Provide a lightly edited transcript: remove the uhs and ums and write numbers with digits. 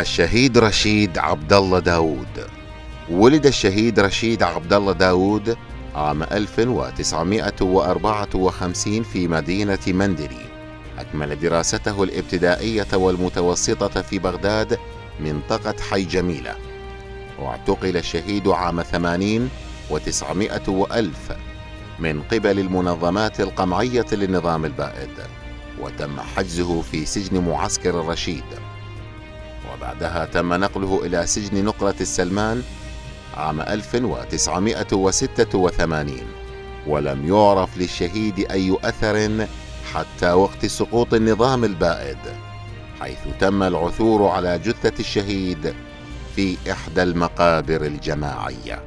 الشهيد رشيد عبد الله داود. ولد الشهيد رشيد عبد الله داود عام 1954 في مدينة مندري. أكمل دراسته الابتدائية والمتوسطة في بغداد منطقة حي جميلة، واعتقل الشهيد عام 80 و900 وألف من قبل المنظمات القمعية للنظام البائد، وتم حجزه في سجن معسكر الرشيد، وبعدها تم نقله إلى سجن نقرة السلمان عام 1986، ولم يعرف للشهيد أي أثر حتى وقت سقوط النظام البائد، حيث تم العثور على جثة الشهيد في إحدى المقابر الجماعية.